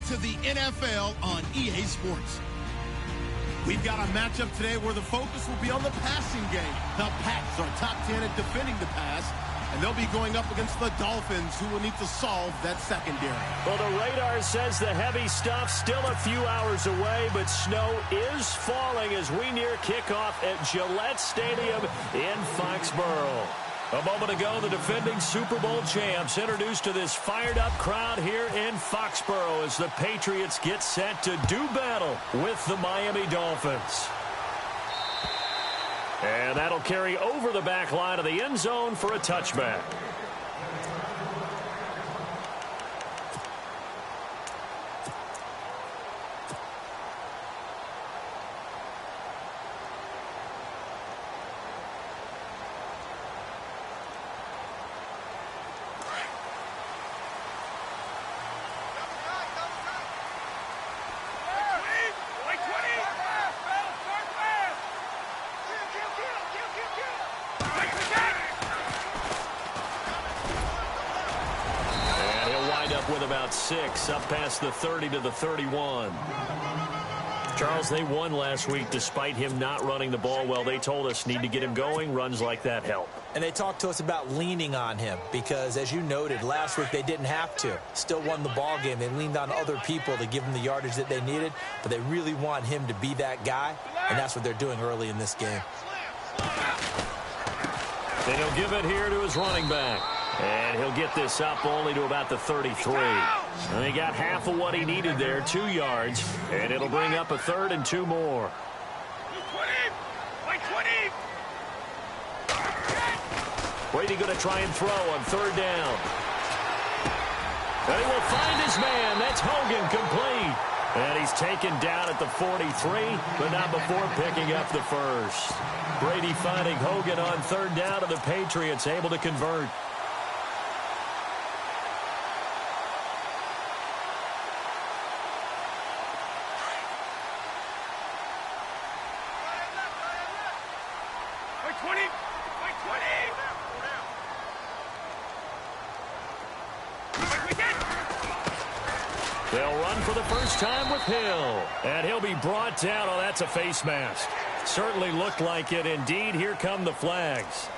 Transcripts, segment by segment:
to the NFL on EA Sports. We've got a matchup today where the focus will be on the passing game. The Pats are top 10 at defending the pass, and they'll be going up against the Dolphins, who will need to solve that secondary. Well, the radar says the heavy stuff still a few hours away, but snow is falling as we near kickoff at Gillette Stadium in Foxborough. A moment ago, the defending Super Bowl champs introduced to this fired-up crowd here in Foxborough as the Patriots get set to do battle with the Miami Dolphins. And that'll carry over the back line of the end zone for a touchback. With about 6 up past the 30 to the 31. Charles, they won last week despite him not running the ball well. They told us need to get him going. Runs like that help. And they talked to us about leaning on him because, as you noted, last week they didn't have to. Still won the ball game. They leaned on other people to give them the yardage that they needed, but they really want him to be that guy, and that's what they're doing early in this game. Then he'll give it here to his running back. And he'll get this up only to about the 33. And he got half of what he needed there, 2 yards. And it'll bring up a 3rd and 2 more. Brady going to try and throw on 3rd down. And he will find his man. That's Hogan, complete. And he's taken down at the 43, but not before picking up the first. Brady finding Hogan on 3rd down, and the Patriots able to convert. They'll run for the first time with Hill. And he'll be brought down. Oh, that's a face mask. Certainly looked like it. Indeed, here come the flags.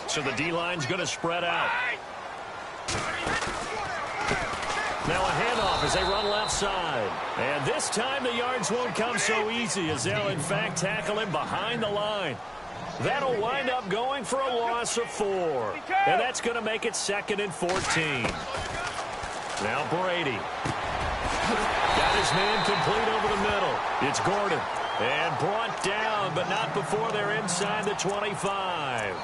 So the D-line's going to spread out. Now a handoff as they run left side. And this time the yards won't come so easy as they'll, in fact, tackle him behind the line. That'll wind up going for a loss of 4. And that's going to make it 2nd and 14. Now Brady. Got his man complete over the middle. It's Gordon. And brought down, but not before they're inside the 25.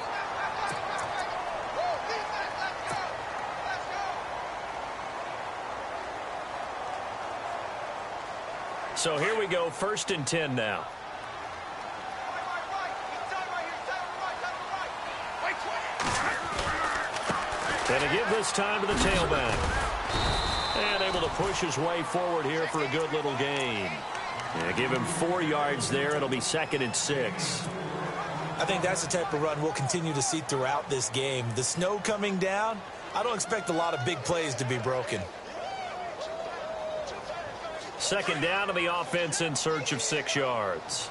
So here we go, 1st and 10 now. And a give this time to the tailback. And able to push his way forward here for a good little gain. Yeah, give him 4 yards there. It'll be 2nd and 6. I think that's the type of run we'll continue to see throughout this game. The snow coming down, I don't expect a lot of big plays to be broken. 2nd down to the offense in search of 6 yards.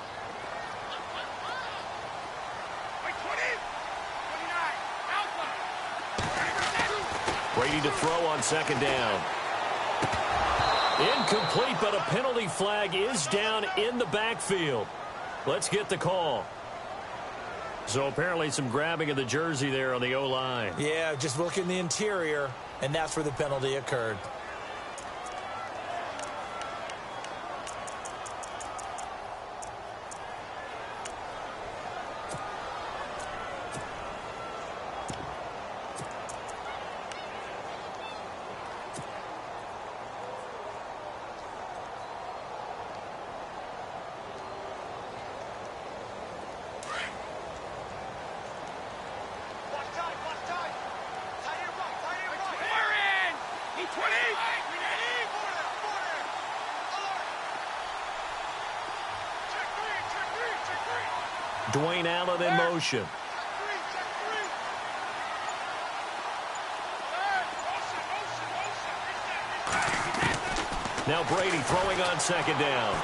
Brady to throw on 2nd down. Incomplete, but a penalty flag is down in the backfield. Let's get the call. So apparently some grabbing of the jersey there on the O-line. Yeah, just look in the interior, and that's where the penalty occurred. Dwayne Allen in motion. Now Brady throwing on second down.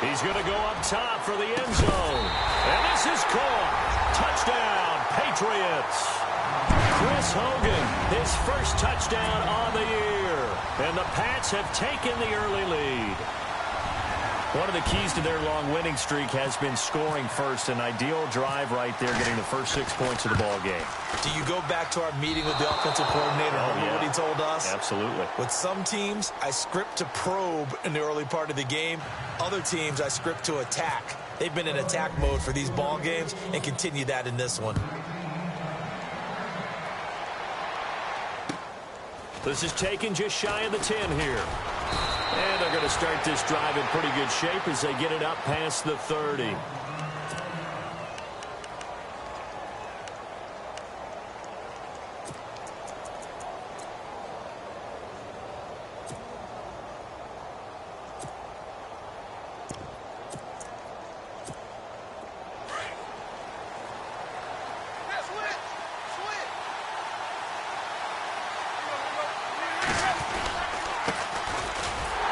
He's going to go up top for the end zone. And this is caught. Touchdown, Patriots. Chris Hogan, his first touchdown on the year. And the Pats have taken the early lead. One of the keys to their long winning streak has been scoring first. An ideal drive right there, getting the first 6 points of the ball game. Do you go back to our meeting with the offensive coordinator? Remember what he told us? Absolutely. With some teams, I script to probe in the early part of the game. Other teams, I script to attack. They've been in attack mode for these ball games and continue that in this one. This is taken just shy of the 10 here. And they're going to start this drive in pretty good shape as they get it up past the 30.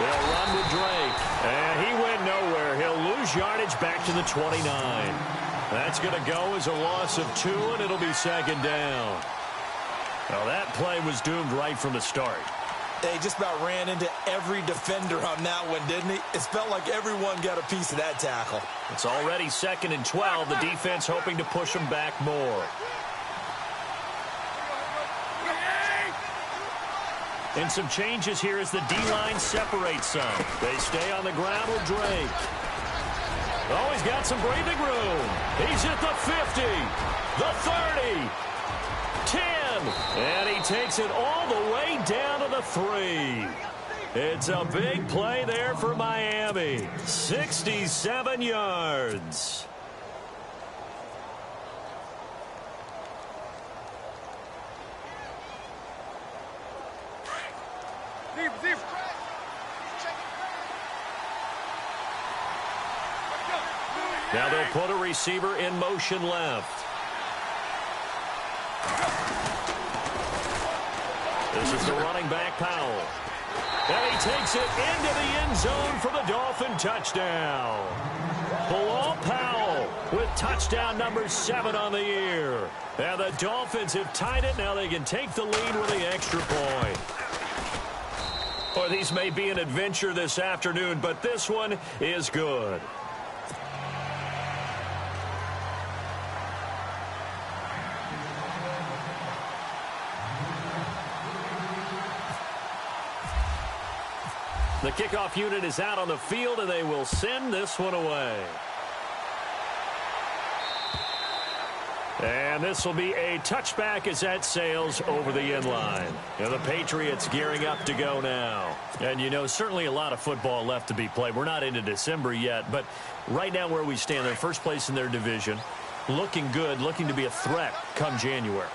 They'll run with Drake. And he went nowhere. He'll lose yardage back to the 29. That's going to go as a loss of 2, and it'll be second down. Well, that play was doomed right from the start. They just about ran into every defender on that one, didn't he? It felt like everyone got a piece of that tackle. It's already 2nd and 12. The defense hoping to push them back more. And some changes here as the D-line separates some. They stay on the ground with Drake. Oh, he's got some breathing room. He's at the 50, the 30, 10, and he takes it all the way down to the 3. It's a big play there for Miami. 67 yards. Now they'll put a receiver in motion left. This is the running back, Powell. And he takes it into the end zone for the Dolphin touchdown. Bilal Powell with touchdown number 7 on the year. And the Dolphins have tied it. Now they can take the lead with the extra point. Well, these may be an adventure this afternoon, but this one is good. The kickoff unit is out on the field, and they will send this one away. And this will be a touchback as that sails over the end line. And the Patriots gearing up to go now. And, you know, certainly a lot of football left to be played. We're not into December yet, but right now where we stand, they're first place in their division. Looking good, looking to be a threat come January.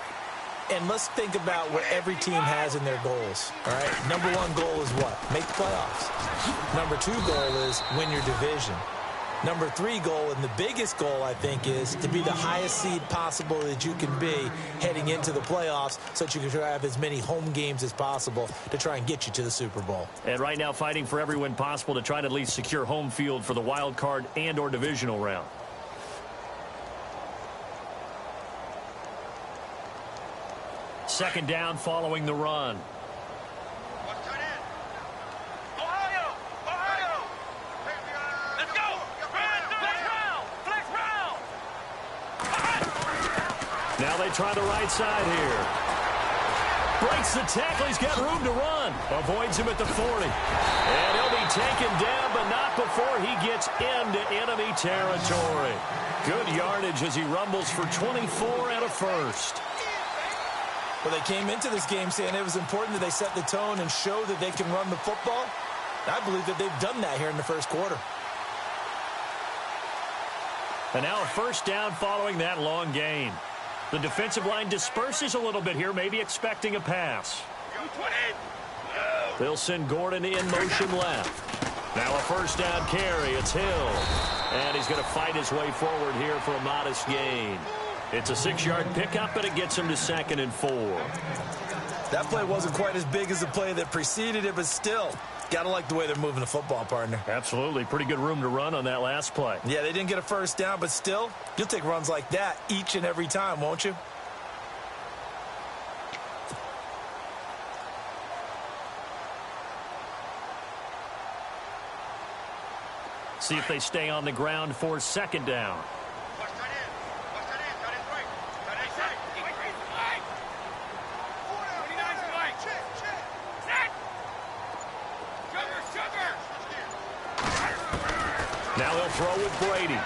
And let's think about what every team has in their goals, all right? Number 1 goal is what? Make the playoffs. Number 2 goal is win your division. Number 3 goal, and the biggest goal, I think, is to be the highest seed possible that you can be heading into the playoffs so that you can have as many home games as possible to try and get you to the Super Bowl. And right now fighting for every win possible to try to at least secure home field for the wild card and or divisional round. Second down following the run. Now they try the right side here. Breaks the tackle. He's got room to run. Avoids him at the 40. And he'll be taken down, but not before he gets into enemy territory. Good yardage as he rumbles for 24 and a first. Well, they came into this game saying it was important that they set the tone and show that they can run the football. I believe that they've done that here in the first quarter. And now a first down following that long gain. The defensive line disperses a little bit here, maybe expecting a pass. They'll send Gordon in motion left. Now a first down carry. It's Hill. And he's going to fight his way forward here for a modest gain. It's a 6-yard pickup, and it gets him to 2nd and 4. That play wasn't quite as big as the play that preceded it, but still, got to like the way they're moving the football, partner. Absolutely. Pretty good room to run on that last play. Yeah, they didn't get a first down, but still, you'll take runs like that each and every time, won't you? See if they stay on the ground for 2nd down. Now he'll throw with Brady.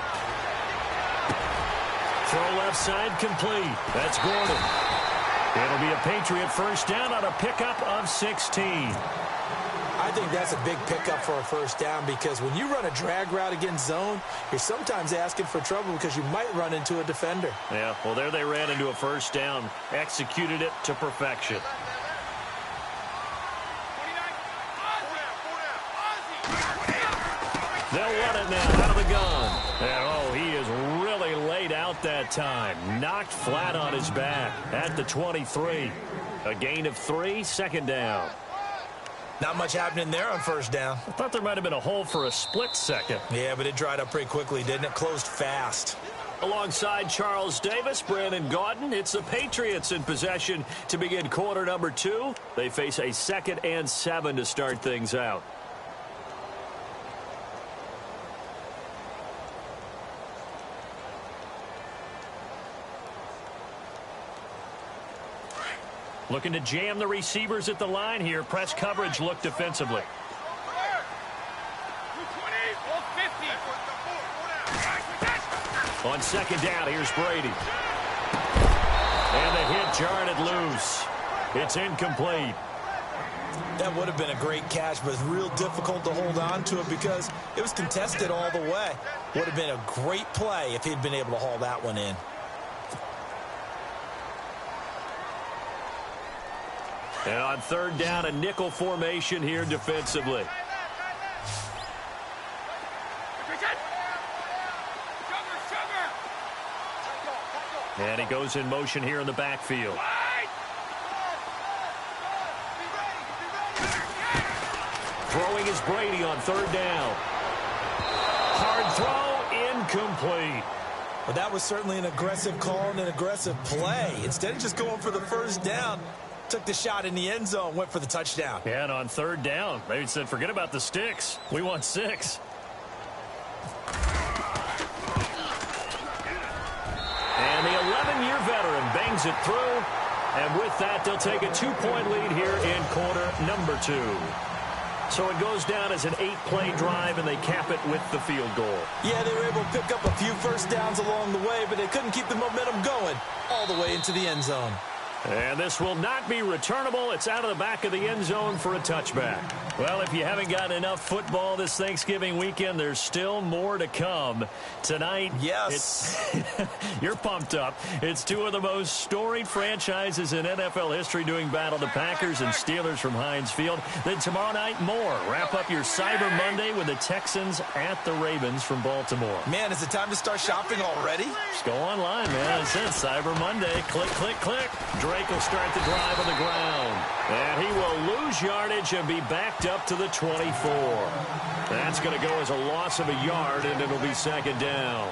Throw left side complete. That's Gordon. It'll be a Patriot first down on a pickup of 16. I think that's a big pickup for a first down because when you run a drag route against zone, you're sometimes asking for trouble because you might run into a defender. Yeah, well, there they ran into a first down. Executed it to perfection. They'll run it now out of the gun. And, oh, he is really laid out that time. Knocked flat on his back at the 23. A gain of 3, 2nd down. Not much happening there on first down. I thought there might have been a hole for a split second. Yeah, but it dried up pretty quickly, didn't it? Closed fast. Alongside Charles Davis, Brandon Gaudin, it's the Patriots in possession to begin quarter number 2. They face a 2nd and 7 to start things out. Looking to jam the receivers at the line here. Press coverage look defensively. On 2nd down, here's Brady. And the hit jarred it loose. It's incomplete. That would have been a great catch, but it's real difficult to hold on to it because it was contested all the way. Would have been a great play if he'd been able to haul that one in. And on 3rd down, a nickel formation here defensively. And he goes in motion here in the backfield. Throwing is Brady on 3rd down. Hard throw, incomplete. Well, that was certainly an aggressive call and an aggressive play. Instead of just going for the first down, took the shot in the end zone, went for the touchdown. Yeah, and on 3rd down, they said, forget about the sticks. We want 6. And the 11-year veteran bangs it through. And with that, they'll take a 2-point lead here in quarter number 2. So it goes down as an 8-play drive, and they cap it with the field goal. Yeah, they were able to pick up a few first downs along the way, but they couldn't keep the momentum going all the way into the end zone. And this will not be returnable. It's out of the back of the end zone for a touchback. Well, if you haven't gotten enough football this Thanksgiving weekend, there's still more to come. Tonight, yes, you're pumped up. It's 2 of the most storied franchises in NFL history doing battle, the Packers and Steelers from Heinz Field. Then tomorrow night, more. Wrap up your Cyber Monday with the Texans at the Ravens from Baltimore. Man, is it time to start shopping already? Just go online, man. It says Cyber Monday. Click, click, click. Drake will start the drive on the ground. And he will lose yardage and be backed up to the 24. That's going to go as a loss of a yard, and it'll be 2nd down.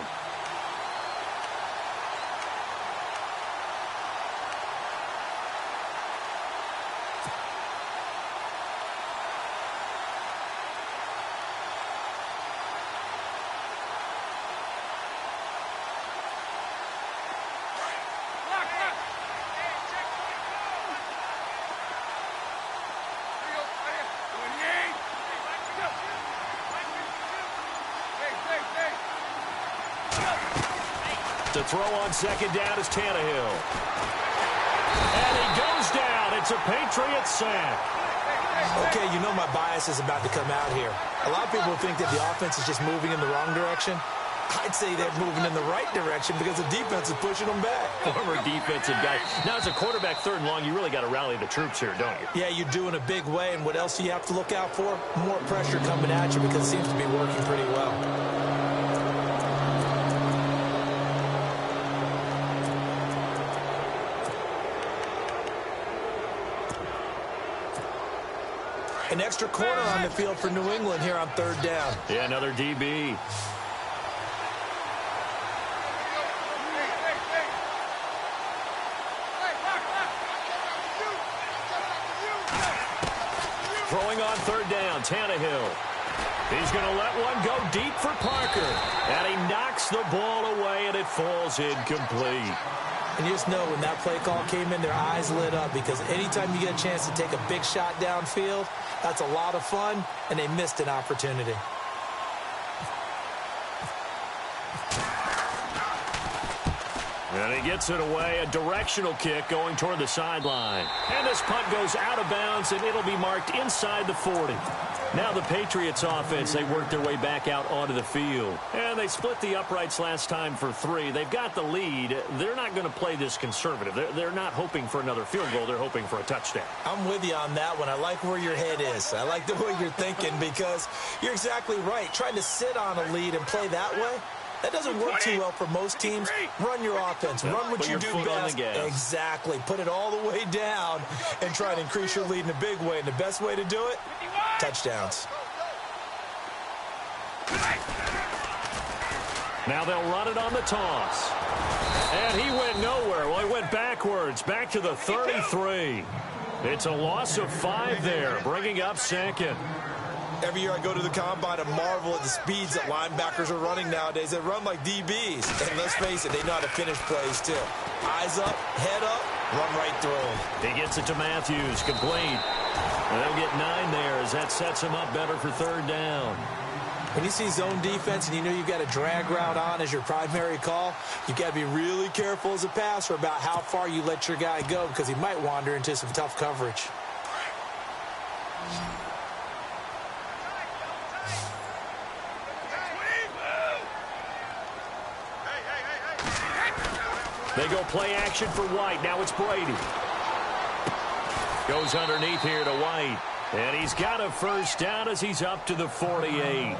To throw on 2nd down is Tannehill. And he goes down. It's a Patriot sack. Okay, you know my bias is about to come out here. A lot of people think that the offense is just moving in the wrong direction. I'd say they're moving in the right direction because the defense is pushing them back. Former defensive guy. Now, as a quarterback, 3rd and long, you really got to rally the troops here, don't you? Yeah, you do in a big way. And what else do you have to look out for? More pressure coming at you because it seems to be working pretty well. An extra corner on the field for New England here on 3rd down. Yeah, another DB. Throwing on 3rd down, Tannehill. He's going to let one go deep for Parker. And he knocks the ball away, and it falls incomplete. And you just know when that play call came in, their eyes lit up because anytime you get a chance to take a big shot downfield, that's a lot of fun, and they missed an opportunity. And he gets it away, a directional kick going toward the sideline. And this punt goes out of bounds, and it'll be marked inside the 40. Now the Patriots offense, they work their way back out onto the field. And they split the uprights last time for 3. They've got the lead. They're not going to play this conservative. They're not hoping for another field goal. They're hoping for a touchdown. I'm with you on that one. I like where your head is. I like the way you're thinking because you're exactly right. Trying to sit on a lead and play that way, that doesn't work too well for most teams. Run your offense. Run what you do best. Exactly. Put it all the way down and try to increase your lead in a big way. And the best way to do it, touchdowns. Now they'll run it on the toss. And he went nowhere. Well, he went backwards, back to the 33. It's a loss of 5 there, bringing up 2nd. Every year I go to the combine and marvel at the speeds that linebackers are running nowadays. They run like DBs. And let's face it, they know how to finish plays too. Eyes up, head up, run right through them. He gets it to Matthews, complete. And they'll get 9 there as that sets him up better for 3rd down. When you see zone defense and you know you've got a drag route on as your primary call, you've got to be really careful as a passer about how far you let your guy go because he might wander into some tough coverage. They go play action for White. Now it's Brady. Goes underneath here to White. And he's got a 1st down as he's up to the 48.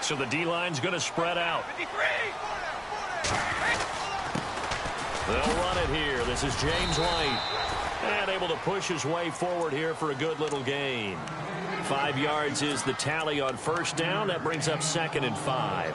So the D-line's going to spread out. They'll run it here. This is James White. And able to push his way forward here for a good little gain. 5 yards is the tally on 1st down. That brings up 2nd and 5.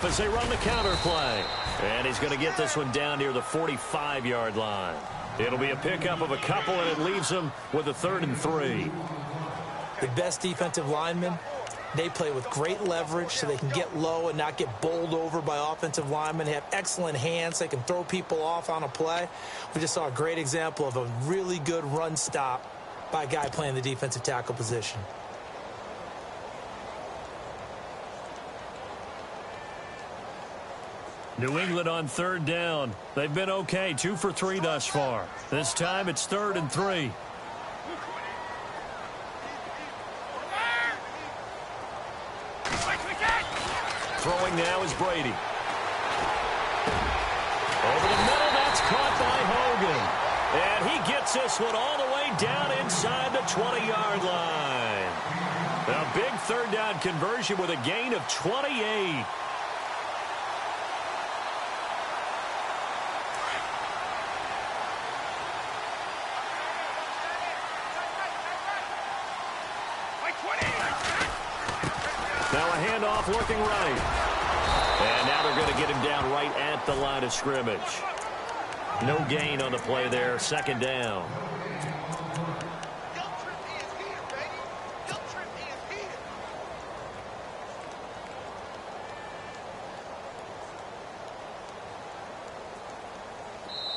As they run the counter play. And he's going to get this one down near the 45-yard line. It'll be a pickup of a couple, and it leaves them with a 3rd and 3. The best defensive linemen, they play with great leverage so they can get low and not get bowled over by offensive linemen. They have excellent hands. They can throw people off on a play. We just saw a great example of a really good run stop by a guy playing the defensive tackle position. New England on 3rd down. They've been okay, 2 for 3 thus far. This time it's 3rd and 3. Throwing now is Brady. Over the middle, that's caught by Hogan. And he gets this one all the way down inside the 20-yard line. A big 3rd down conversion with a gain of 28. Now a handoff looking right. And now they're going to get him down right at the line of scrimmage. No gain on the play there. 2nd down.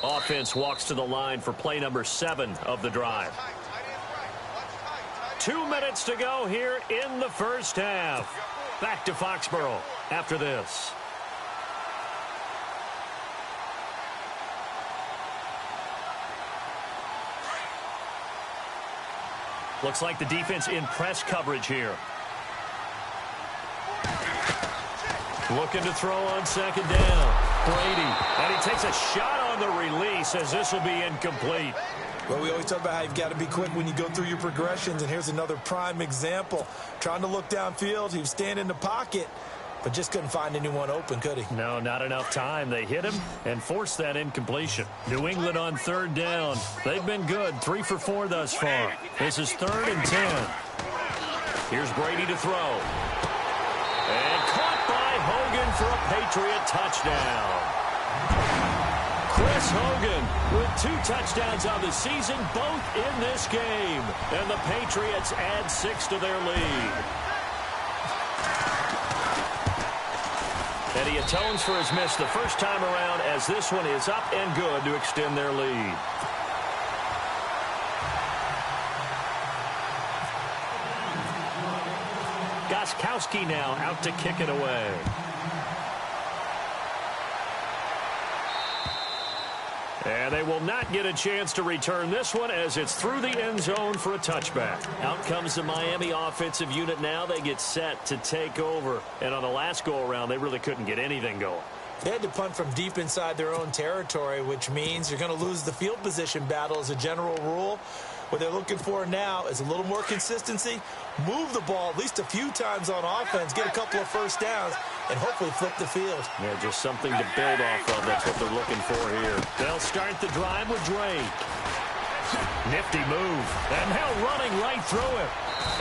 Offense walks to the line for play number 7 of the drive. 2 minutes to go here in the first half. Back to Foxborough after this. Looks like the defense in press coverage here. Looking to throw on second down. Brady. And he takes a shot on the release as this will be incomplete. Well, we always talk about how you've got to be quick when you go through your progressions, and here's another prime example. Trying to look downfield, he was standing in the pocket, but just couldn't find anyone open, could he? No, not enough time. They hit him and forced that incompletion. New England on third down. They've been good, 3 for 4 thus far. This is 3rd and 10. Here's Brady to throw. And caught by Hogan for a Patriot touchdown. Chris Hogan with 2 touchdowns on the season, both in this game. And the Patriots add 6 to their lead. And he atones for his miss the first time around as this one is up and good to extend their lead. Gostkowski now out to kick it away. And they will not get a chance to return this one as it's through the end zone for a touchback. Out comes the Miami offensive unit now. They get set to take over. And on the last go-around, they really couldn't get anything going. They had to punt from deep inside their own territory, which means you're going to lose the field position battle as a general rule. What they're looking for now is a little more consistency, move the ball at least a few times on offense, get a couple of first downs, and hopefully flip the field. Yeah, just something to build off of. That's what they're looking for here. They'll start the drive with Drake. Nifty move. And now running right through it.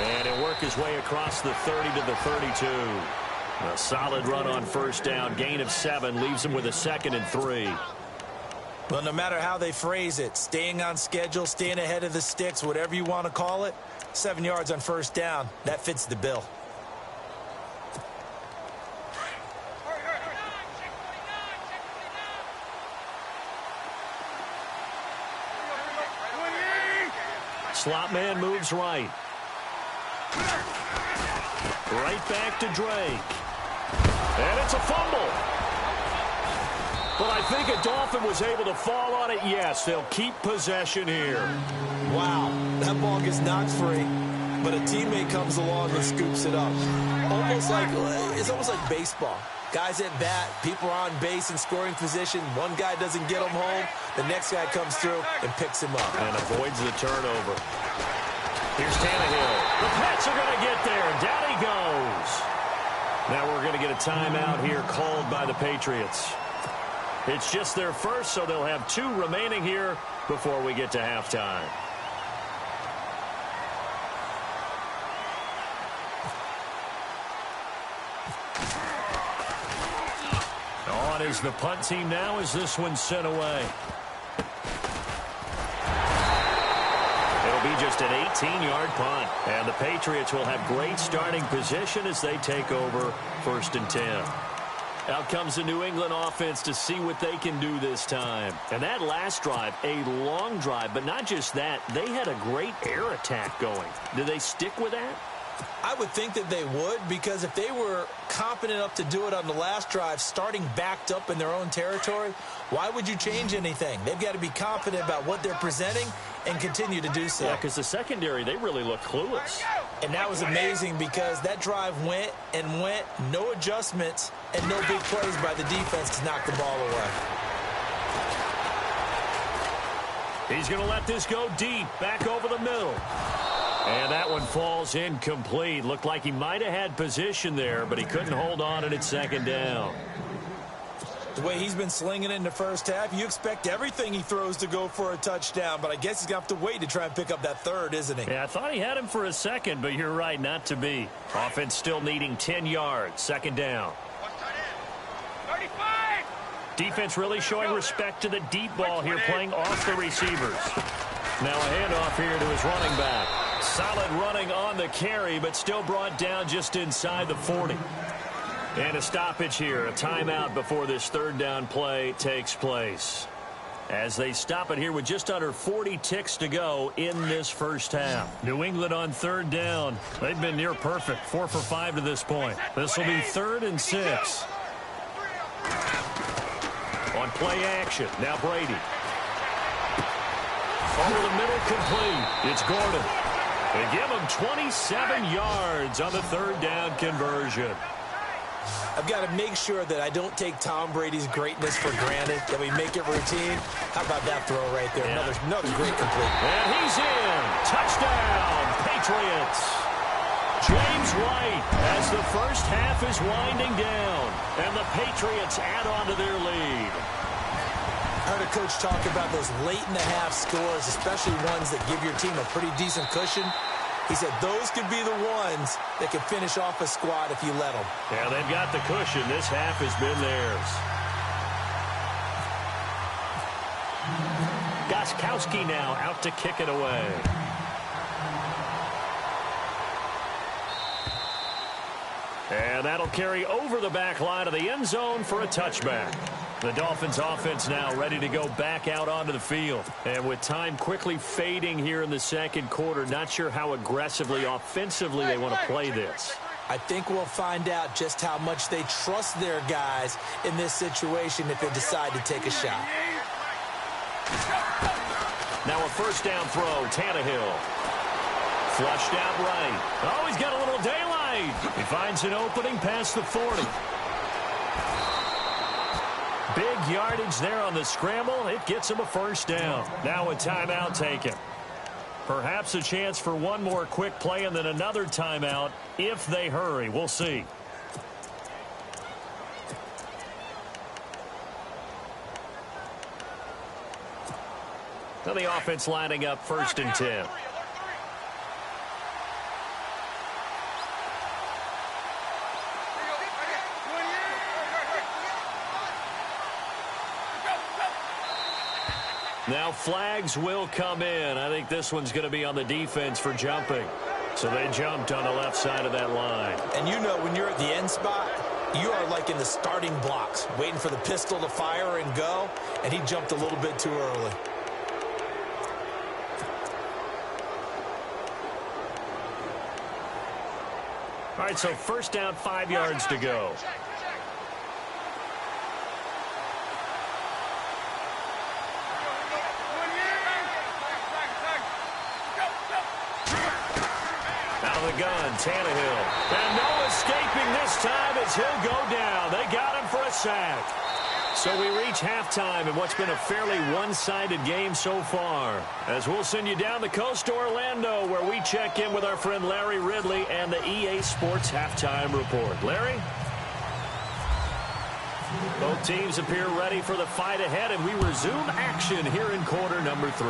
And he'll work his way across the 30 to the 32. A solid run on first down. Gain of 7 leaves him with a 2nd and 3. Well, no matter how they phrase it, staying on schedule, staying ahead of the sticks, whatever you want to call it, 7 yards on first down, that fits the bill. Slot man moves right. Right back to Drake. And it's a fumble. But I think a Dolphin was able to fall on it. Yes, they'll keep possession here. Wow, that ball gets knocked free, but a teammate comes along and scoops it up. It's almost like baseball. Guys at bat, people are on base in scoring position. One guy doesn't get him home. The next guy comes through and picks him up. And avoids the turnover. Here's Tannehill. The Pats are going to get there. Down he goes. Now we're going to get a timeout here called by the Patriots. It's just their first, so they'll have 2 remaining here before we get to halftime. On is the punt team now as this one's sent away. It'll be just an 18-yard punt. And the Patriots will have great starting position as they take over 1st and 10. Out comes the New England offense to see what they can do this time. And that last drive, a long drive, but not just that. They had a great air attack going. Do they stick with that? I would think that they would, because if they were competent enough to do it on the last drive, starting backed up in their own territory, why would you change anything? They've got to be confident about what they're presenting and continue to do so. Yeah, because the secondary, they really look clueless. And that was amazing because that drive went and went, no adjustments, and no big plays by the defense to knock the ball away. He's going to let this go deep, back over the middle. And that one falls incomplete. Looked like he might have had position there, but he couldn't hold on and it's 2nd down. The way he's been slinging it in the first half, you expect everything he throws to go for a touchdown, but I guess he's going to have to wait to try and pick up that 3rd, isn't he? Yeah, I thought he had him for a 2nd, but you're right, not to be. Offense still needing 10 yards, 2nd down. 35. Defense really showing respect to the deep ball here, playing off the receivers. Now a handoff here to his running back. Solid running on the carry, but still brought down just inside the 40. And a stoppage here, a timeout before this 3rd down play takes place. as they stop it here with just under 40 ticks to go in this first half. New England on third down. They've been near perfect, 4 for 5 to this point. This will be 3rd and 6. On play action, now Brady. Over the middle, complete. It's Gordon. They give him 27 yards on the 3rd down conversion. I've got to make sure that I don't take Tom Brady's greatness for granted, that we make it routine. How about that throw right there? Yeah. Another great complete. And he's in. Touchdown, Patriots. James White as the first half is winding down, and the Patriots add on to their lead. I heard a coach talk about those late-in-the-half scores, especially ones that give your team a pretty decent cushion. He said those could be the ones that could finish off a squad if you let them. Yeah, they've got the cushion. This half has been theirs. Gostkowski now out to kick it away. And that'll carry over the back line of the end zone for a touchback. The Dolphins offense now ready to go back out onto the field. And with time quickly fading here in the second quarter, not sure how aggressively, offensively they want to play this. I think we'll find out just how much they trust their guys in this situation if they decide to take a shot. Now a first down throw, Tannehill. Flushed out right. Oh, he's got a little daylight. He finds an opening past the 40. Big yardage there on the scramble. It gets him a first down. Now a timeout taken. Perhaps a chance for one more quick play and then another timeout if they hurry. We'll see. Now the offense lining up 1st and 10. Now flags will come in. I think this one's going to be on the defense for jumping. So they jumped on the left side of that line. And you know when you're at the end spot, you are like in the starting blocks, waiting for the pistol to fire and go, and he jumped a little bit too early. All right, so first down, 5 yards to go. Gun, Tannehill. And no escaping this time as he'll go down. They got him for a sack. So we reach halftime in what's been a fairly one-sided game so far. As we'll send you down the coast to Orlando, where we check in with our friend Larry Ridley and the EA Sports Halftime Report. Larry? Both teams appear ready for the fight ahead, and we resume action here in quarter number 3.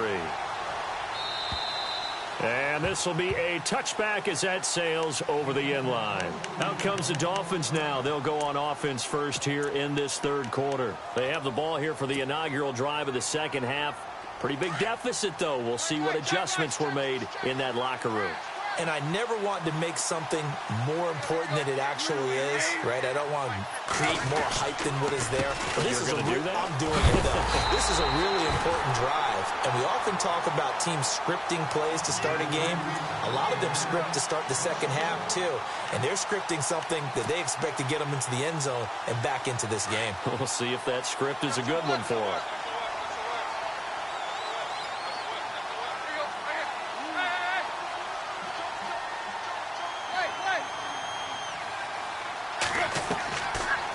And this will be a touchback as that sails over the end line. Out comes the Dolphins now. They'll go on offense first here in this third quarter. They have the ball here for the inaugural drive of the second half. Pretty big deficit, though. We'll see what adjustments were made in that locker room. And I never want to make something more important than it actually is, right? I don't want to create more hype than what is there. But this is I'm doing it, though. This is a really important drive. And we often talk about teams scripting plays to start a game. A lot of them script to start the second half, too. And they're scripting something that they expect to get them into the end zone and back into this game. We'll see if that script is a good one for them.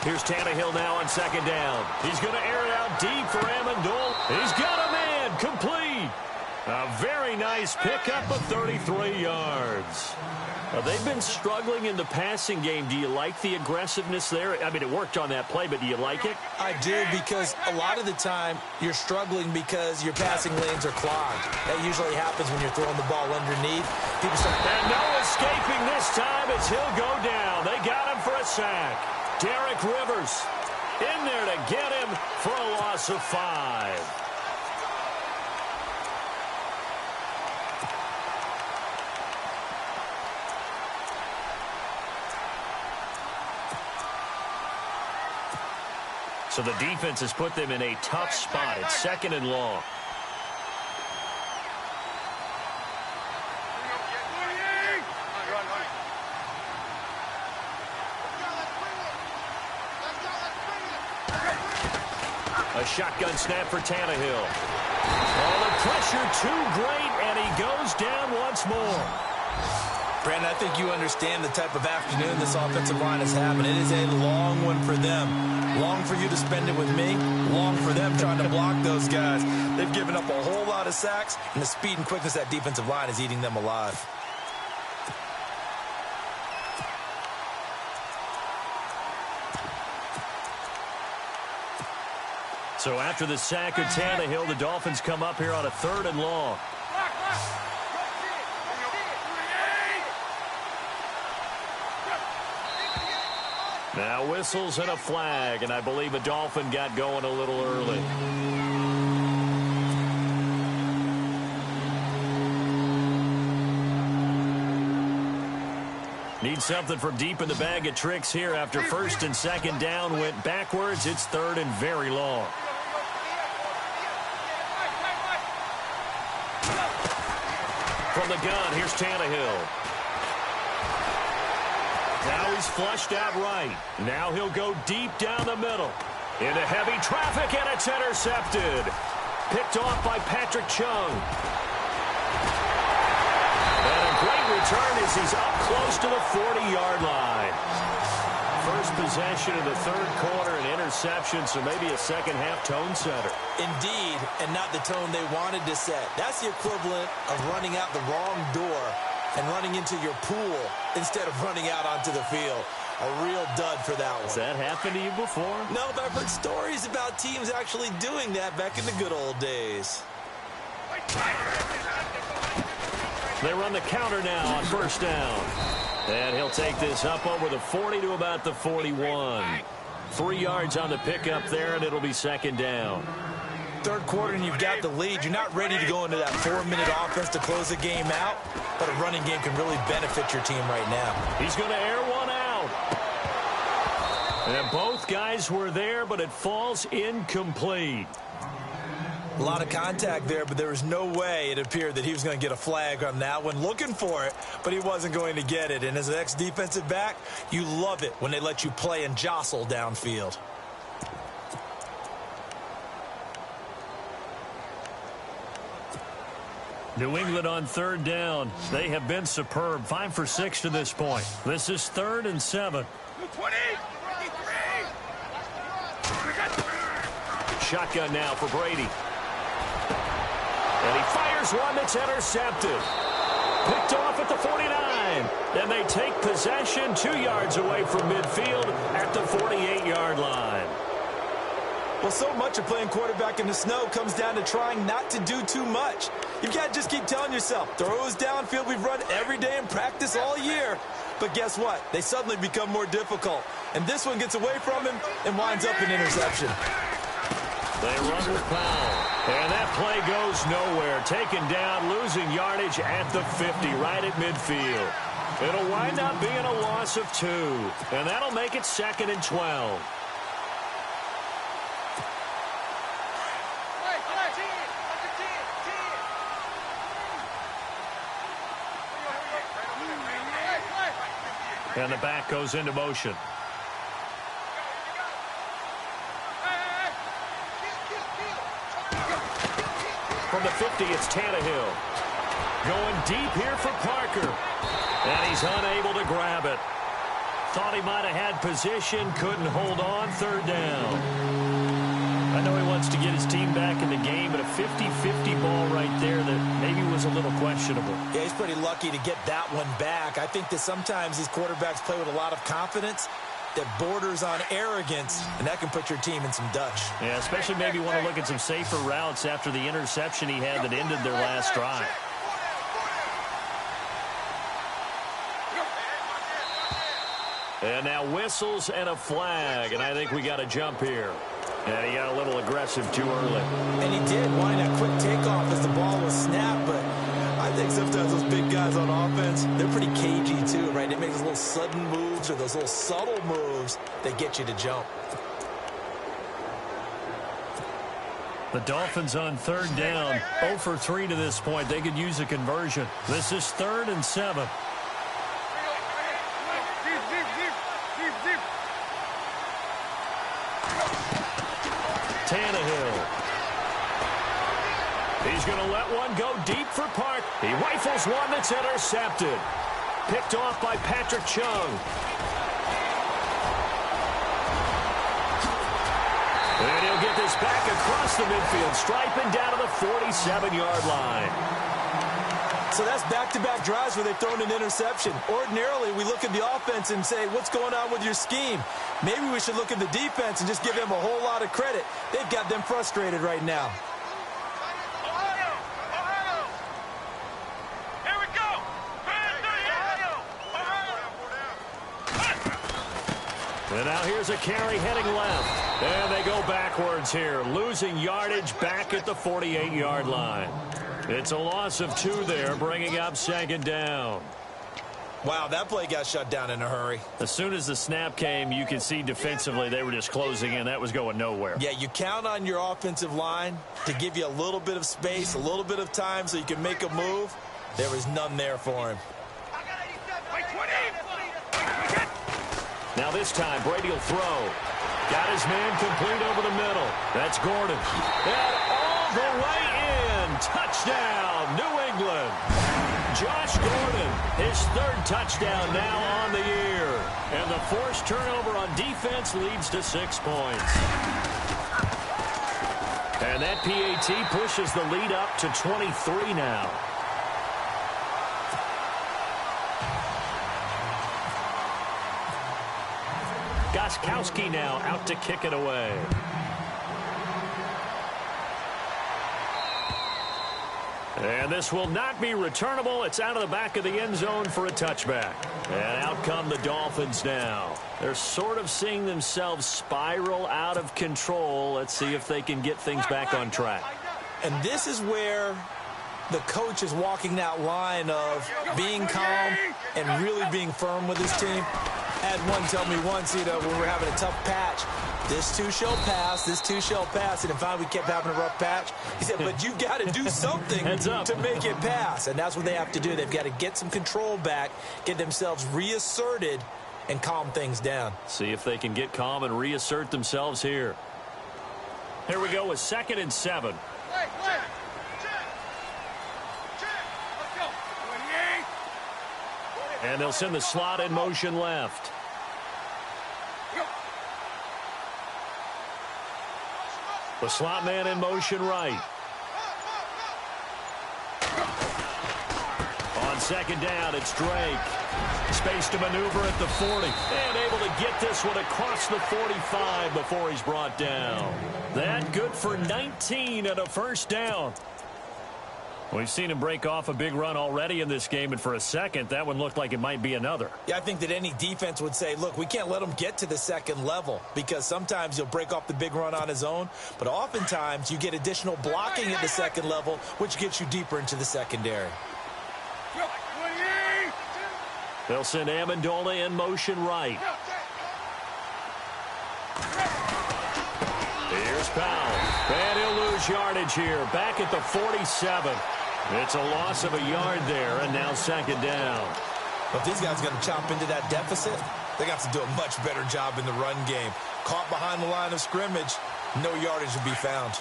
Here's Tannehill now on second down. He's going to air it out deep for Amendola. He's got a man complete. A very nice pickup of 33 yards. They've been struggling in the passing game. Do you like the aggressiveness there? I mean, it worked on that play, but do you like it? I do, because a lot of the time you're struggling because your passing lanes are clogged. That usually happens when you're throwing the ball underneath. People start... And no escaping this time as he'll go down. They got him for a sack. Derek Rivers in there to get him for a loss of 5. So the defense has put them in a tough spot. It's 2nd and long. A shotgun snap for Tannehill. Oh, the pressure too great, and he goes down once more. Brandon, I think you understand the type of afternoon this offensive line is having. It is a long one for them. Long for you to spend it with me. Long for them trying to block those guys. They've given up a whole lot of sacks, and the speed and quickness of that defensive line is eating them alive. So after the sack of Tannehill, the Dolphins come up here on a 3rd and long. Now whistles and a flag, and I believe a Dolphin got going a little early. Need something from deep in the bag of tricks here after 1st and 2nd down went backwards. It's 3rd and very long. From the gun, here's Tannehill. Now he's flushed out right. Now he'll go deep down the middle. Into heavy traffic, and it's intercepted. Picked off by Patrick Chung. And a great return as he's up close to the 40-yard line. First possession of the 3rd quarter, an interception, so maybe a second-half tone setter. Indeed, and not the tone they wanted to set. That's the equivalent of running out the wrong door and running into your pool instead of running out onto the field. A real dud for that one. Has that happened to you before? No, but I've heard stories about teams actually doing that back in the good old days. They run the counter now on 1st down. And he'll take this up over the 40 to about the 41. 3 yards on the pickup there, and it'll be 2nd down. 3rd quarter, and you've got the lead. You're not ready to go into that 4-minute offense to close the game out, but a running game can really benefit your team right now. He's going to air one out. And both guys were there, but it falls incomplete. A lot of contact there, but there was no way it appeared that he was going to get a flag on that one. Looking for it, but he wasn't going to get it. And as an ex-defensive back, you love it when they let you play and jostle downfield. New England on 3rd down. They have been superb. 5 for 6 to this point. This is 3rd and 7. 20. Shotgun now for Brady. And he fires one that's intercepted. Picked off at the 49. And they take possession 2 yards away from midfield at the 48-yard line. Well, so much of playing quarterback in the snow comes down to trying not to do too much. You've got to just keep telling yourself, throws downfield we've run every day in practice all year. But guess what? They suddenly become more difficult. And this one gets away from him and winds up an interception. They run with Powell. And that play goes nowhere. Taken down, losing yardage at the 50, right at midfield. It'll wind up being a loss of 2. And that'll make it 2nd and 12. And the back goes into motion. From the 50, it's Tannehill. Going deep here for Parker. And he's unable to grab it. Thought he might have had position, couldn't hold on. 3rd down. I know he wants to get his team back in the game, but a 50-50 ball right there that maybe was a little questionable. Yeah, he's pretty lucky to get that one back. I think that sometimes these quarterbacks play with a lot of confidence that borders on arrogance, and that can put your team in some dutch. Yeah, especially maybe want to look at some safer routes after the interception he had that ended their last drive. And now whistles and a flag, and I think we got a jump here. And he got a little aggressive too early. And he did, wanting that quick takeoff as the ball was snapped, but I think sometimes those big guys on offense, they're pretty cagey too, right? They make those little sudden moves or those little subtle moves that get you to jump. The Dolphins on third down, 0 for 3 to this point. They could use a conversion. This is 3rd and 7. Tannehill. He's going to let one go deep for Park. He rifles one that's intercepted. Picked off by Patrick Chung. And he'll get this back across the midfield, striping down to the 47-yard line. So that's back-to-back drives where they've thrown an interception. Ordinarily, we look at the offense and say, what's going on with your scheme? Maybe we should look at the defense and just give them a whole lot of credit. They've got them frustrated right now. And now here's a carry heading left. And they go backwards here, losing yardage back at the 48-yard line. It's a loss of 2 there, bringing up 2nd down. Wow, that play got shut down in a hurry. As soon as the snap came, you could see defensively they were just closing in. That was going nowhere. Yeah, you count on your offensive line to give you a little bit of space, a little bit of time so you can make a move. There was none there for him. Now this time, Brady will throw. Got his man complete over the middle. That's Gordon. And all the way in. Touchdown, New England. Josh Gordon, his 3rd touchdown now on the year. And the forced turnover on defense leads to 6 points. And that PAT pushes the lead up to 23 now. Gostkowski now out to kick it away. And this will not be returnable. It's out of the back of the end zone for a touchback. And out come the Dolphins now. They're sort of seeing themselves spiral out of control. Let's see if they can get things back on track. And this is where the coach is walking that line of being calm and really being firm with his team. I had one tell me once, when we're having a tough patch, this too shall pass, this too shall pass. And finally we kept having a rough patch. He said, but you've got to do something to make it pass. And that's what they have to do. They've got to get some control back, get themselves reasserted, and calm things down. See if they can get calm and reassert themselves here. Here we go with 2nd and 7. And they'll send the slot in motion left. The slot man in motion right. On 2nd down, it's Drake. Space to maneuver at the 40. And able to get this one across the 45 before he's brought down. That good for 19 and a 1st down. We've seen him break off a big run already in this game, and for a second, that one looked like it might be another. Yeah, I think that any defense would say, look, we can't let him get to the 2nd level because sometimes he'll break off the big run on his own, but oftentimes you get additional blocking at the 2nd level, which gets you deeper into the secondary. They'll send Amendola in motion right. Here's Powell, and he'll lose yardage here, back at the 47. It's a loss of a yard there, and now 2nd down. But if these guys are going to chop into that deficit, they got to do a much better job in the run game. Caught behind the line of scrimmage, no yardage to be found.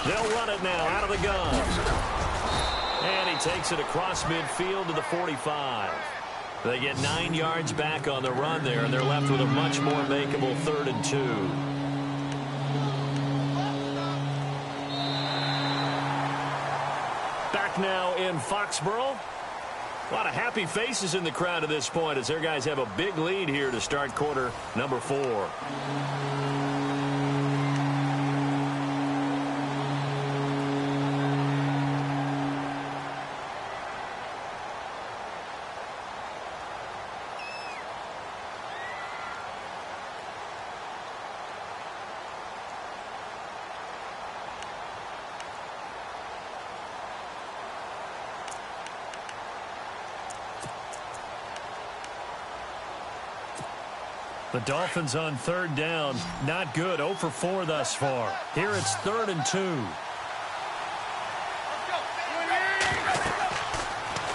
They'll run it now out of the gun. And he takes it across midfield to the 45. They get 9 yards back on the run there, and they're left with a much more makeable 3rd and 2. Back now in Foxborough. A lot of happy faces in the crowd at this point as their guys have a big lead here to start quarter number 4. The Dolphins on third down. Not good. 0 for 4 thus far. Here it's 3rd and 2.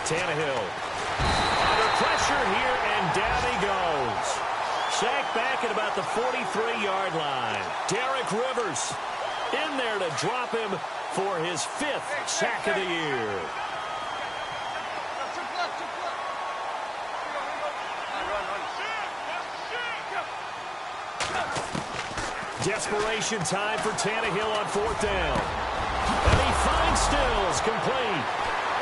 Tannehill. Under pressure here, and down he goes. Sacked back at about the 43-yard line. Derek Rivers in there to drop him for his 5th sack of the year. Desperation time for Tannehill on 4th down. And he finds Stills complete.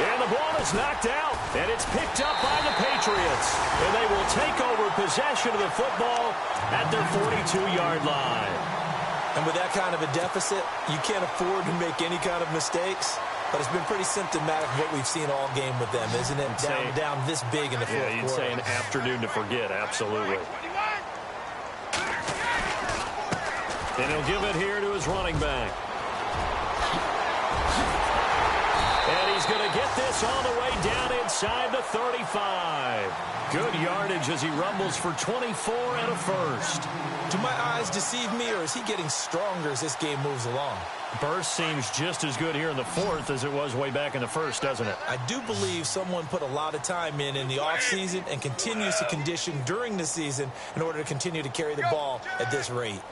And the ball is knocked out. And it's picked up by the Patriots. And they will take over possession of the football at their 42-yard line. And with that kind of a deficit, you can't afford to make any kind of mistakes. But it's been pretty symptomatic of what we've seen all game with them, isn't it? Down this big in the fourth quarter. Yeah, you'd say an afternoon to forget, absolutely. And he'll give it here to his running back. And he's going to get this all the way down inside the 35. Good yardage as he rumbles for 24 and a first. Do my eyes deceive me, or is he getting stronger as this game moves along? Burst seems just as good here in the 4th as it was way back in the 1st, doesn't it? I do believe someone put a lot of time in the offseason and continues to condition during the season in order to continue to carry the ball at this rate.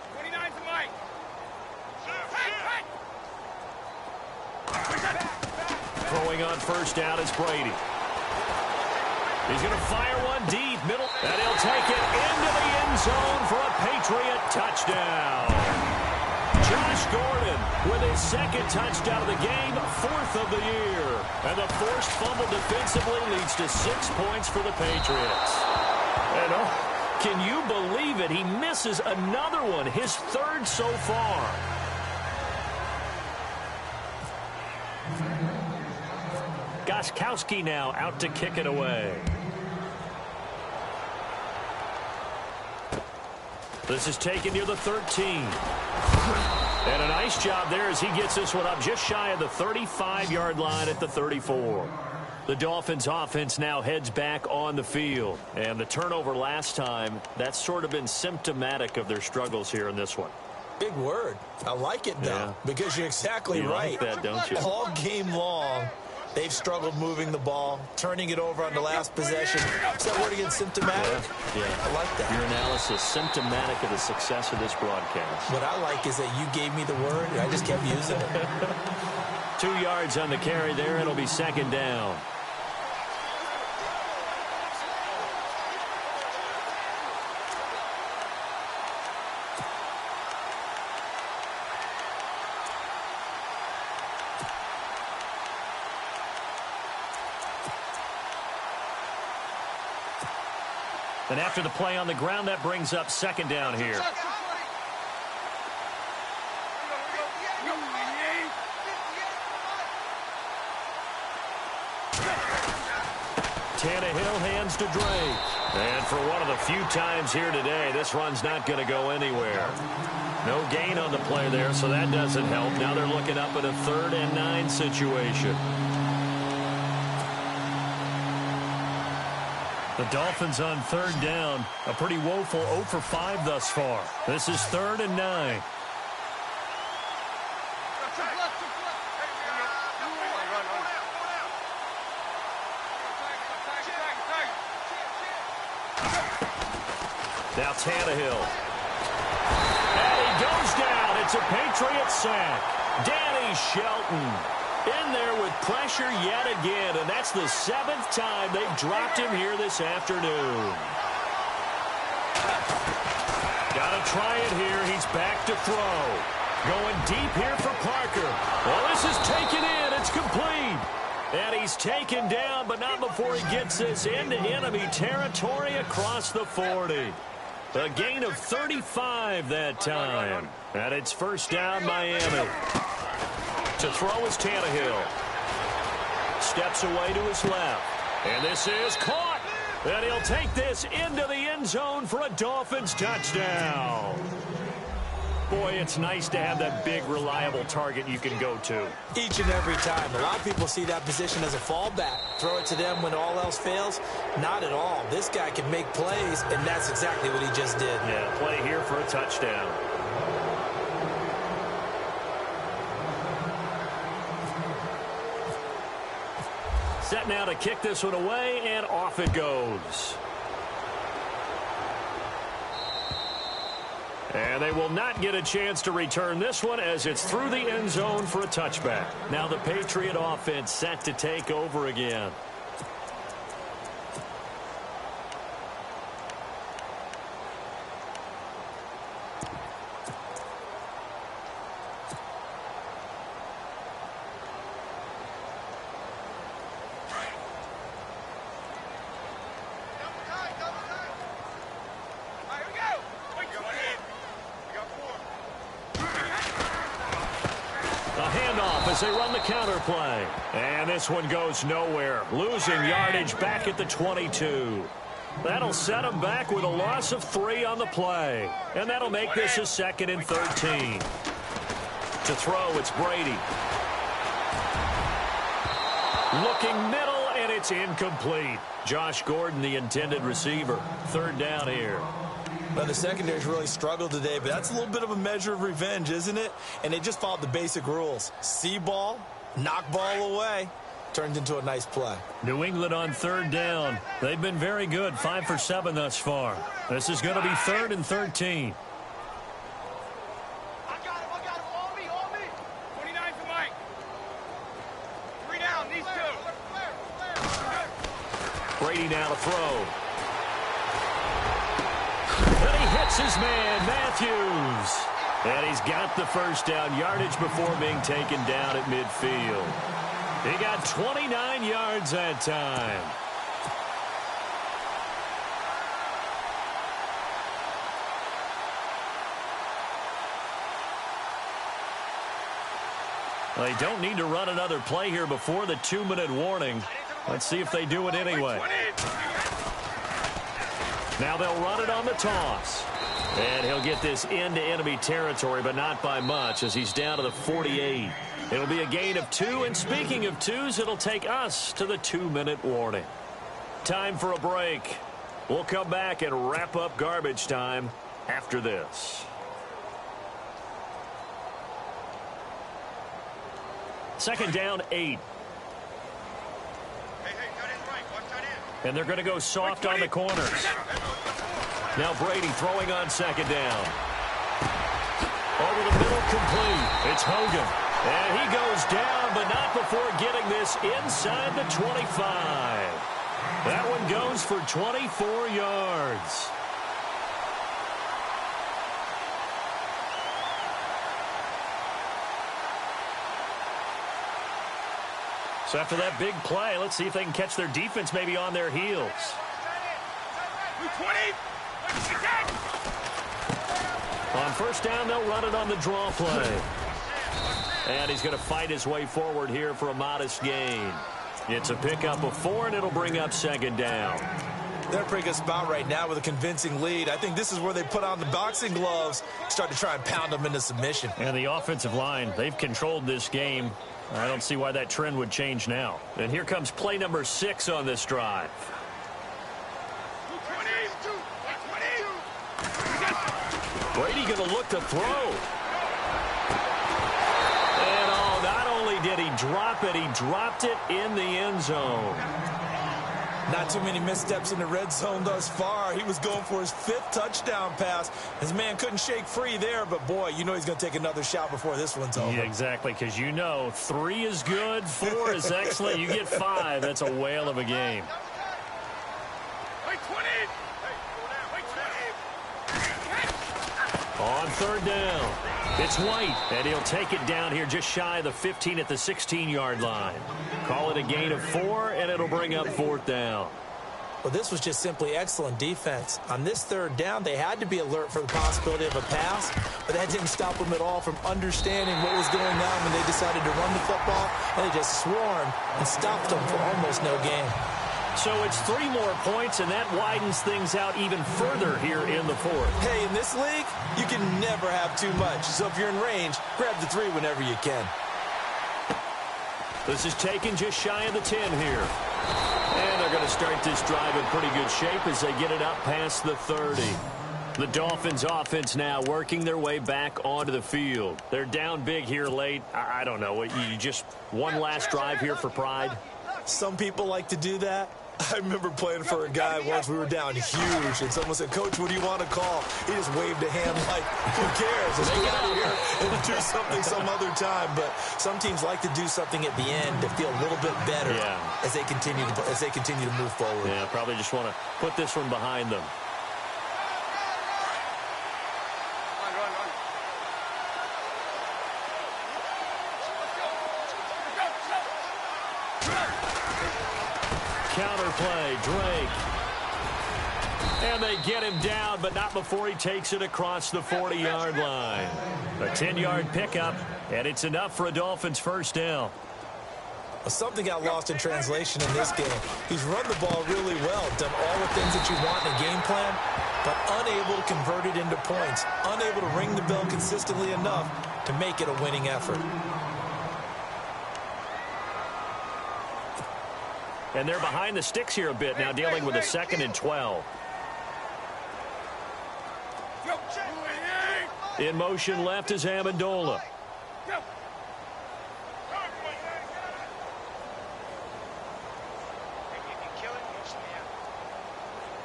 Throwing on first down is Brady. He's going to fire one deep, middle, and he'll take it into the end zone for a Patriot touchdown. Josh Gordon with his 2nd touchdown of the game, 4th of the year. And the forced fumble defensively leads to 6 points for the Patriots. And can you believe it? He misses another one, his 3rd so far. Gostkowski now out to kick it away. This is taken near the 13. And a nice job there as he gets this one up just shy of the 35-yard line at the 34. The Dolphins offense now heads back on the field. And the turnover last time, that's sort of been symptomatic of their struggles here in this one. Big word. I like it, though, because you're exactly right. Like that, don't you? All game long, they've struggled moving the ball, turning it over on the last possession. Is that word again, symptomatic? Yeah. I like that. Your analysis, symptomatic of the success of this broadcast. What I like is that you gave me the word, and I just kept using it. 2 yards on the carry there. It'll be 2nd down. And after the play on the ground, that brings up 2nd down here. Tannehill hands to Drake. And for one of the few times here today, this run's not going to go anywhere. No gain on the play there, so that doesn't help. Now they're looking up at a 3rd and 9 situation. The Dolphins on 3rd down. A pretty woeful 0 for 5 thus far. This is 3rd and 9. Now Tannehill. And he goes down. It's a Patriot sack. Danny Shelton in there with pressure yet again, and that's the 7th time they've dropped him here this afternoon. Got to try it here. He's back to throw. Going deep here for Parker. Well, this is taken in. It's complete. And he's taken down, but not before he gets this into enemy territory across the 40. A gain of 35 that time. And it's 1st down, Miami. To throw is Tannehill. Steps away to his left. And this is caught. And he'll take this into the end zone for a Dolphins touchdown. Boy, it's nice to have that big, reliable target you can go to. Each and every time. A lot of people see that position as a fallback. Throw it to them when all else fails. Not at all. This guy can make plays, and that's exactly what he just did. Yeah, play here for a touchdown. Set now to kick this one away, and off it goes. And they will not get a chance to return this one as it's through the end zone for a touchback. Now the Patriot offense set to take over again. As they run the counter play. And this one goes nowhere. Losing yardage back at the 22. That'll set them back with a loss of 3 on the play. And that'll make this a 2nd and 13. To throw, it's Brady. Looking middle, and it's incomplete. Josh Gordon, the intended receiver. 3rd down here. Well, the secondary's really struggled today, but that's a little bit of a measure of revenge, isn't it? And they just followed the basic rules. See ball, knock ball away. Turned into a nice play. New England on 3rd down. They've been very good, 5 for 7 thus far. This is going to be 3rd and 13. I got him, on me. 29 for Mike. 3 down, these 2. Brady now to throw. And he hits his man, Matthews. And he's got the first down yardage before being taken down at midfield. He got 29 yards that time. They don't need to run another play here before the 2-minute warning. Let's see if they do it anyway. Now they'll run it on the toss. And he'll get this into enemy territory, but not by much as he's down to the 48. It'll be a gain of 2, and speaking of 2s, it'll take us to the 2-minute warning. Time for a break. We'll come back and wrap up garbage time after this. Second down, 8. And they're going to go soft on the corners. Now Brady throwing on 2nd down. Over the middle, complete. It's Hogan. And he goes down, but not before getting this inside the 25. That one goes for 24 yards. So after that big play, let's see if they can catch their defense maybe on their heels. On 1st down, they'll run it on the draw play. And he's going to fight his way forward here for a modest gain. It's a pickup of 4, and it'll bring up 2nd down. They're in a pretty good spot right now with a convincing lead. I think this is where they put on the boxing gloves, start to try and pound them into submission. And the offensive line, they've controlled this game. I don't see why that trend would change now. And here comes play number 6 on this drive. Brady going to look to throw. And not only did he drop it, he dropped it in the end zone. Not too many missteps in the red zone thus far. He was going for his 5th touchdown pass. His man couldn't shake free there, but boy, you know he's going to take another shot before this one's over. Yeah, exactly, because you know 3 is good, 4 is excellent. You get 5, that's a whale of a game. On 3rd down, it's White, and he'll take it down here just shy of the 15 at the 16-yard line. Call it a gain of 4, and it'll bring up 4th down. Well, this was just simply excellent defense. On this 3rd down, they had to be alert for the possibility of a pass, but that didn't stop them at all from understanding what was going on when they decided to run the football, and they just swarmed and stopped them for almost no gain. So it's 3 more points, and that widens things out even further here in the fourth. Hey, in this league, you can never have too much. So if you're in range, grab the 3 whenever you can. This is taken just shy of the 10 here. And they're going to start this drive in pretty good shape as they get it up past the 30. The Dolphins offense now working their way back onto the field. They're down big here late. I don't know. You just one last drive here for pride? Some people like to do that. I remember playing for a guy once. We were down huge, and someone said, "Coach, what do you want to call?" He just waved a hand like, who cares? Let's get out of here and do something some other time. But some teams like to do something at the end to feel a little bit better as they continue to move forward. Yeah, probably just want to put this one behind them. Counterplay, Drake. And they get him down, but not before he takes it across the 40-yard line. A 10-yard pickup, and it's enough for a Dolphins first down. Something got lost in translation in this game. He's run the ball really well, done all the things that you want in a game plan, but unable to convert it into points, unable to ring the bell consistently enough to make it a winning effort. And they're behind the sticks here a bit now, dealing with a 2nd and 12. In motion left is Amendola.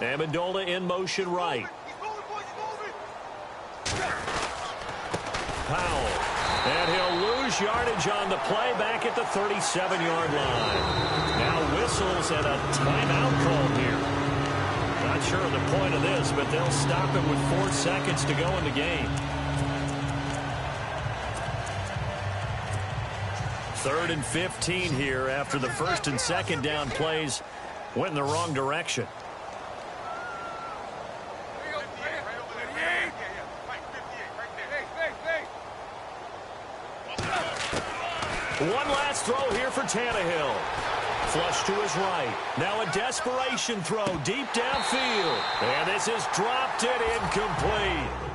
Amendola in motion right. Powell. And he'll lose yardage on the play back at the 37-yard line. Now whistles and a timeout call here. Not sure of the point of this, but they'll stop him with 4 seconds to go in the game. 3rd and 15 here after the 1st and 2nd down plays went in the wrong direction. One last throw here for Tannehill. Flush to his right. Now a desperation throw deep downfield. And this is dropped and incomplete.